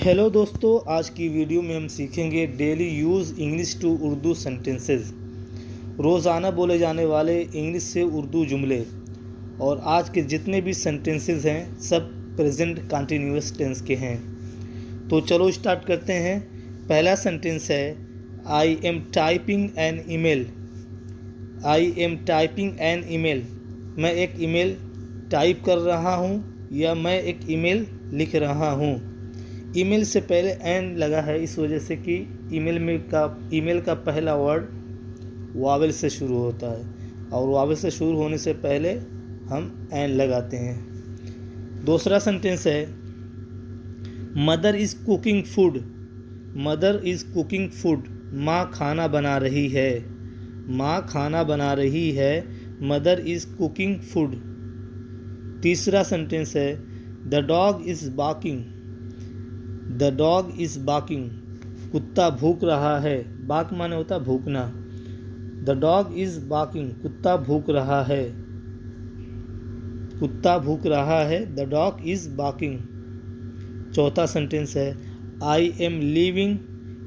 Hello दोस्तों, आज की वीडियो में हम सीखेंगे daily use English to Urdu sentences. रोज़ाना बोले जाने वाले इंग्लिश से उर्दू जुमले। और आज के जितने भी सेंटेंसेस हैं सब प्रेजेंट कंटिन्यूअस टेंस के हैं। तो चलो स्टार्ट करते हैं। पहला सेंटेंस है I am typing an email. I am typing an email. मैं एक ईमेल टाइप कर रहा हूँ या मैं एक ईमेल लिख रहा हूँ। ईमेल से पहले एन लगा है इस वजह से कि ईमेल का पहला वर्ड वावेल से शुरू होता है और वावेल से शुरू होने से पहले हम एन लगाते हैं। दूसरा सेंटेंस है mother is cooking food. Mother is cooking food. माँ खाना बना रही है। माँ खाना बना रही है। Mother is cooking food. तीसरा सेंटेंस है the dog is barking. The dog is barking. कुत्ता भूख रहा है। बाक माने होता भूखना। The dog is barking. कुत्ता भूख रहा है। कुत्ता भूख रहा है। The dog is barking. चौथा सेंटेंस है आई एम लीविंग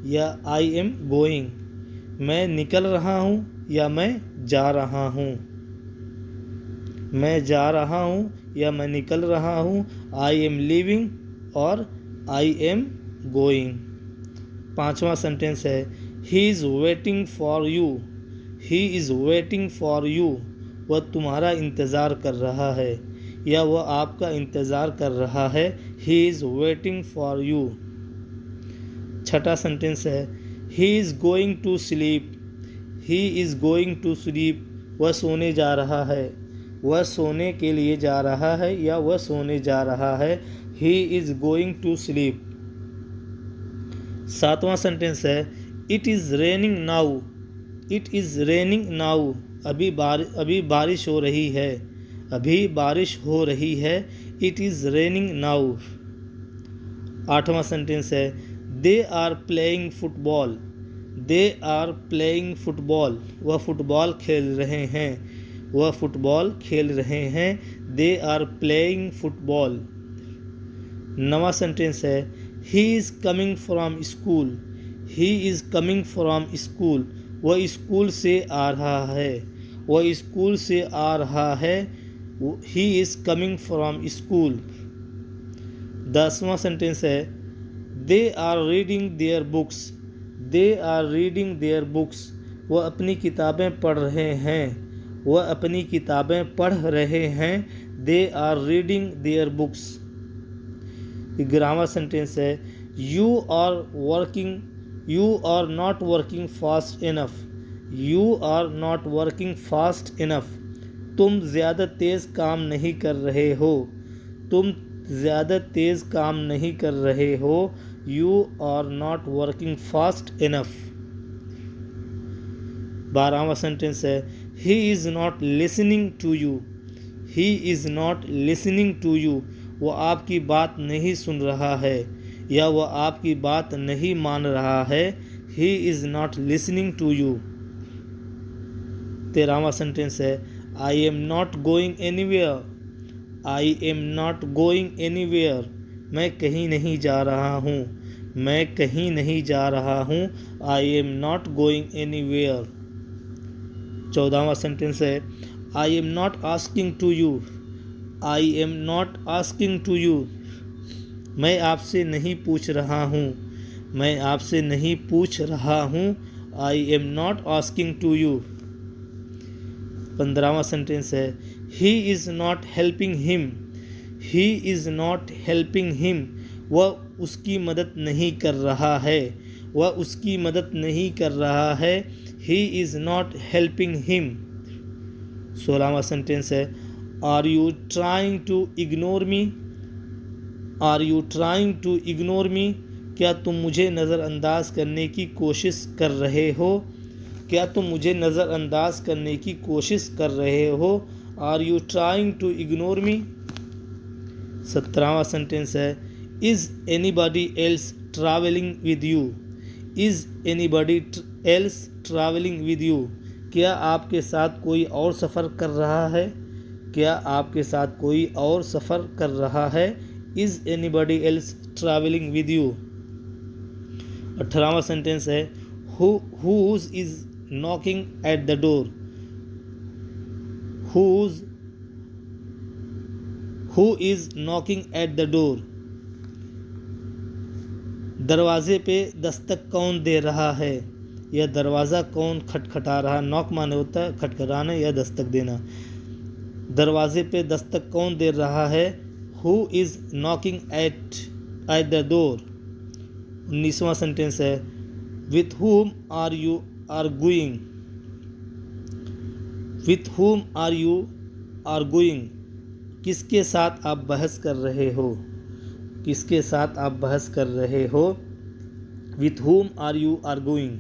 या आई एम गोइंग। मैं निकल रहा हूँ या मैं जा रहा हूँ। मैं जा रहा हूँ या मैं निकल रहा हूँ। आई एम लीविंग और आई एम गोइंग। पांचवा सेंटेंस है he is waiting for you. He is waiting for you. वह तुम्हारा इंतज़ार कर रहा है या वह आपका इंतज़ार कर रहा है। He is waiting for you. छठा सेंटेंस है he is going to sleep. He is going to sleep. वह सोने जा रहा है। वह सोने के लिए जा रहा है या वह सोने जा रहा है। He is going to sleep. सातवां सेंटेंस है it is raining now. It is raining now. अभी बारिश हो रही है। अभी बारिश हो रही है। It is raining now. आठवां सेंटेंस है they are playing football. They are playing football. वह फुटबॉल खेल रहे हैं। वह फुटबॉल खेल रहे हैं। They are playing football. नवा सेंटेंस है he is coming from school. He is coming from school. वह स्कूल से आ रहा है। वह स्कूल से आ रहा है। He is coming from school. दसवां सेंटेंस है they are reading their books. They are reading their books. वह अपनी किताबें पढ़ रहे हैं। वह अपनी किताबें पढ़ रहे हैं। They are reading their books. Grammar sentence है you are not working fast enough. You are not working fast enough. तुम ज़्यादा तेज़ काम नहीं कर रहे हो। तुम ज़्यादा तेज़ काम नहीं कर रहे हो। You are not working fast enough. 12वां सेंटेंस है he is not listening to you. He is not listening to you. वह आपकी बात नहीं सुन रहा है या वह आपकी बात नहीं मान रहा है। He is not listening to you. 13वां सेंटेंस है I am not going anywhere. I am not going anywhere. मैं कहीं नहीं जा रहा हूँ। मैं कहीं नहीं जा रहा हूँ। I am not going anywhere. 14वां सेंटेंस है I am not asking to you. I am not asking to you. मैं आपसे नहीं पूछ रहा हूँ। मैं आपसे नहीं पूछ रहा हूँ। I am not asking to you. 15वां सेंटेंस है he is not helping him. He is not helping him. वह उसकी मदद नहीं कर रहा है। वह उसकी मदद नहीं कर रहा है। He is not helping him. 16वां सेंटेंस है are you trying to ignore me. Are you trying to ignore me. क्या तुम मुझे नज़रअंदाज करने की कोशिश कर रहे हो। क्या तुम मुझे नज़रअंदाज करने की कोशिश कर रहे हो। Are you trying to ignore me. 17वां सेंटेंस है is anybody else travelling with you. Is anybody else travelling with you. क्या आपके साथ कोई और सफ़र कर रहा है। क्या आपके साथ कोई और सफ़र कर रहा है। Is anybody else travelling with you. 18वां सेंटेंस है whose is knocking at the door, who is knocking at the door। दरवाजे पे दस्तक कौन दे रहा है, या दरवाज़ा कौन खटखटा रहा है। नॉक माने होता है खटखटाना या दस्तक देना। दरवाजे पे दस्तक कौन दे रहा है, who is knocking at the door. 19वां सेंटेंस है with whom are you arguing, with whom are you arguing, किसके साथ आप बहस कर रहे हो, किसके साथ आप बहस कर रहे हो, with whom are you arguing.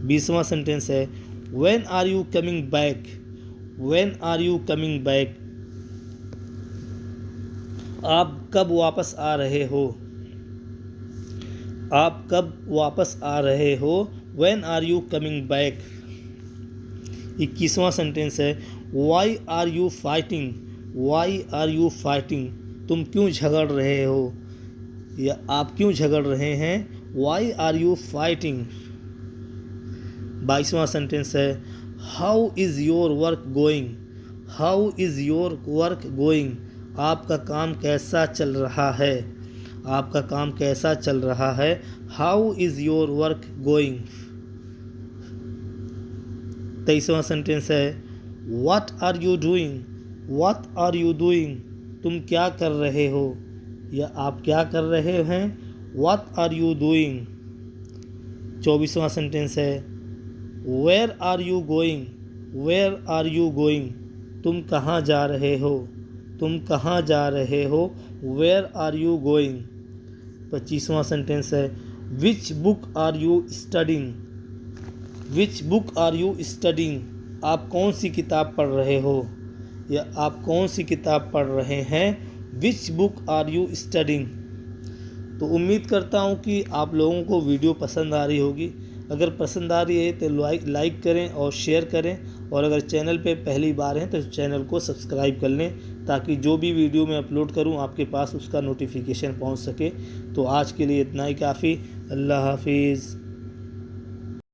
20वां सेंटेंस है when are you coming back, when are you coming back, आप कब वापस आ रहे हो, आप कब वापस आ रहे हो, when are you coming back. 21वां सेंटेंस है why are you fighting, why are you fighting, तुम क्यों झगड़ रहे हो या आप क्यों झगड़ रहे हैं, वाई आर यू फाइटिंग। 22वां सेंटेंस है how is your work going, how is your work going, आपका काम कैसा चल रहा है, आपका काम कैसा चल रहा है, how is your work going. 23वां सेंटेंस है what are you doing, what are you doing, तुम क्या कर रहे हो या आप क्या कर रहे हैं, व्हाट आर यू डूइंग। 24वां सेंटेंस है where are you going, where are you going, तुम कहाँ जा रहे हो, तुम कहाँ जा रहे हो, वेयर आर यू गोइंग। 25वां सेंटेंस है which book are you studying, which book are you studying, आप कौन सी किताब पढ़ रहे हो या आप कौन सी किताब पढ़ रहे हैं, which book are you studying. तो उम्मीद करता हूँ कि आप लोगों को वीडियो पसंद आ रही होगी। अगर पसंद आ रही है तो लाइक करें और शेयर करें, और अगर चैनल पे पहली बार हैं तो चैनल को सब्सक्राइब कर लें, ताकि जो भी वीडियो मैं अपलोड करूं आपके पास उसका नोटिफिकेशन पहुंच सके। तो आज के लिए इतना ही काफ़ी। अल्लाह हाफिज़।